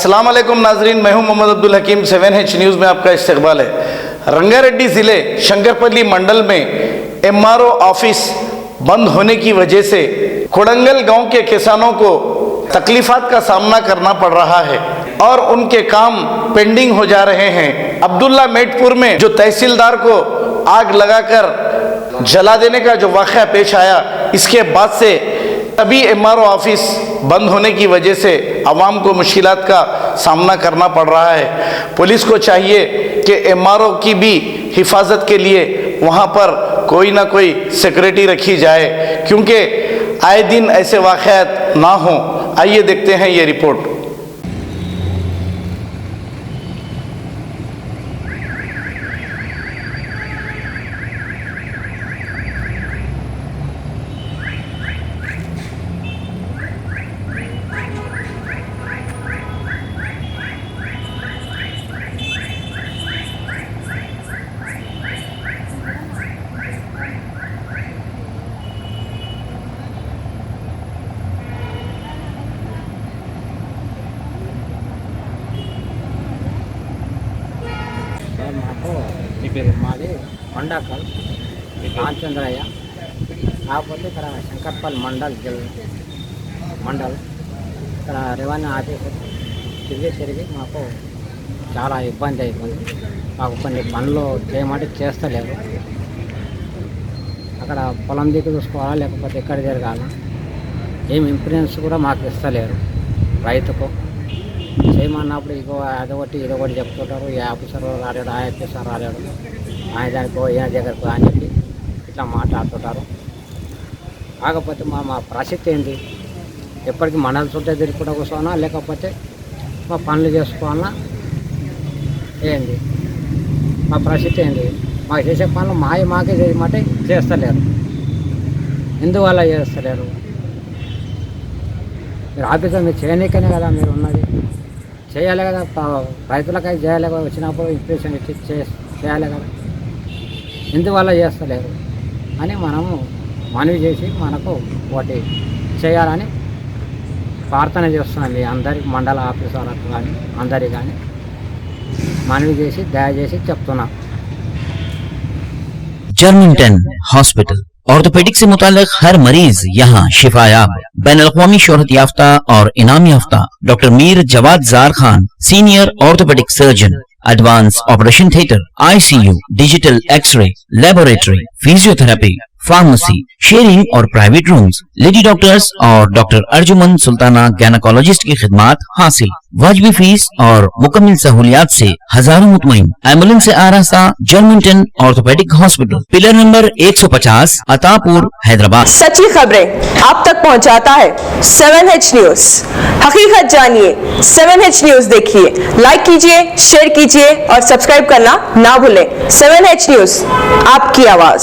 अस्सलाम वालेकुम नाजरीन, मैं हूं मोहम्मद अब्दुल हकीम। 7H न्यूज़ में आपका इस्तकबाल है। रंगारेड्डी ज़िले शंकरपल्ली मंडल में MRO ऑफिस बंद होने की वजह से कोडंगल गांव के किसानों को तकलीफ़ात का सामना करना पड़ रहा है और उनके काम पेंडिंग हो जा रहे हैं। अब्दुल्ला मेटपुर में जो तहसीलदार को आग लगाकर जला देने का जो वाक़या पेश आया, इसके बाद से तभी MRO ऑफिस बंद होने की वजह से आवाम को मुश्किलात का सामना करना पड़ रहा है। पुलिस को चाहिए कि MRO की भी हिफाजत के लिए वहाँ पर कोई ना कोई सिक्योरिटी रखी जाए, क्योंकि आए दिन ऐसे वाक़यात ना हों। आइए देखते हैं ये रिपोर्ट। మాది కొండాకల్ రామచంద్రయ్య, కాకపోతే ఇక్కడ శంకర్పల్లి మండల్ ఇక్కడ రెవెన్యూ ఆఫీసర్ తిరిగి మాకు చాలా ఇబ్బంది అయిపోయింది. మాకు కొన్ని పనులు చేయమంటే చేస్తలేరు. అక్కడ పొలం దిక్కు చూసుకోవాలా లేకపోతే ఎక్కడ జరగాలా, ఏం ఇంప్రూవెన్స్ కూడా మాకు ఇస్తలేరు. రైతుకు చేయమన్నప్పుడు ఇదొకటి చెప్తుంటారు. ఈ ఆఫీసర్ రాలేడు, ఆ ఆఫీసర్ రాలేడు, ఆయన దానికి ఈయన దగ్గరకు అని చెప్పి ఇట్లా మాట్లాడుతుంటారు. కాకపోతే మా పరిస్థితి ఏంటి, ఎప్పటికీ మండల చుట్టే తిరుగుకుంటూ కూర్చోనా లేకపోతే మా పనులు చేసుకోవాలన్నా ఏంటి, మా పరిస్థితి ఏంటి? మాకు చేసే పనులు మాకే చేయమంటే చేస్తలేరు. ఎందువల్ల చేస్తలేరు? మీరు ఆఫీసర్ మీరు చేయనీకనే కదా మీరు ఉన్నది, చేయాలి కదా. రైతులకై చేయాలి కదా, వచ్చినప్పుడు ఇంప్రెషన్ ఇచ్చి చేయాలి కదా. ఎందువల్ల చేస్తలేరు అని మనము మనవి చేసి మనకు ఒకటి చేయాలని ప్రార్థన చేస్తున్నాం. మీ అందరికి మండల ఆఫీసర్లకు కానీ అందరికి కానీ మనవి చేసి దయచేసి చెప్తున్నాం. जर्मिंगटन हॉस्पिटल ऑर्थोपेडिक से मुताल्लिक हर मरीज यहाँ शिफायाब। बैनुल-अक़वामी शोहरत याफ्ता और इनाम याफ्ता doctor Mir Jawad Zar Khan, senior orthopaedic surgeon, advance operation theatre, ICU, digital xray, laboratory, physiotherapy, pharmacy, sharing और प्राइवेट रूम्स, लेडी डॉक्टर्स और डॉक्टर अर्जुमन सुल्ताना गैनकोलॉजिस्ट की खिदमात हासिल। वाजिबी फीस और मुकम्मल सहूलियात से हजारों मुतमईन। एम्बुलेंस से आरास्ता Germington orthopaedic hospital, pillar number 150, Attapur, Hyderabad. सच्ची खबरें आप तक पहुंचाता है 7H न्यूज़। हकीकत जानिए, 7H न्यूज़ देखिए, लाइक कीजिए, शेयर कीजिए और सब्सक्राइब करना ना भूलें। 7H न्यूज़, आपकी आवाज।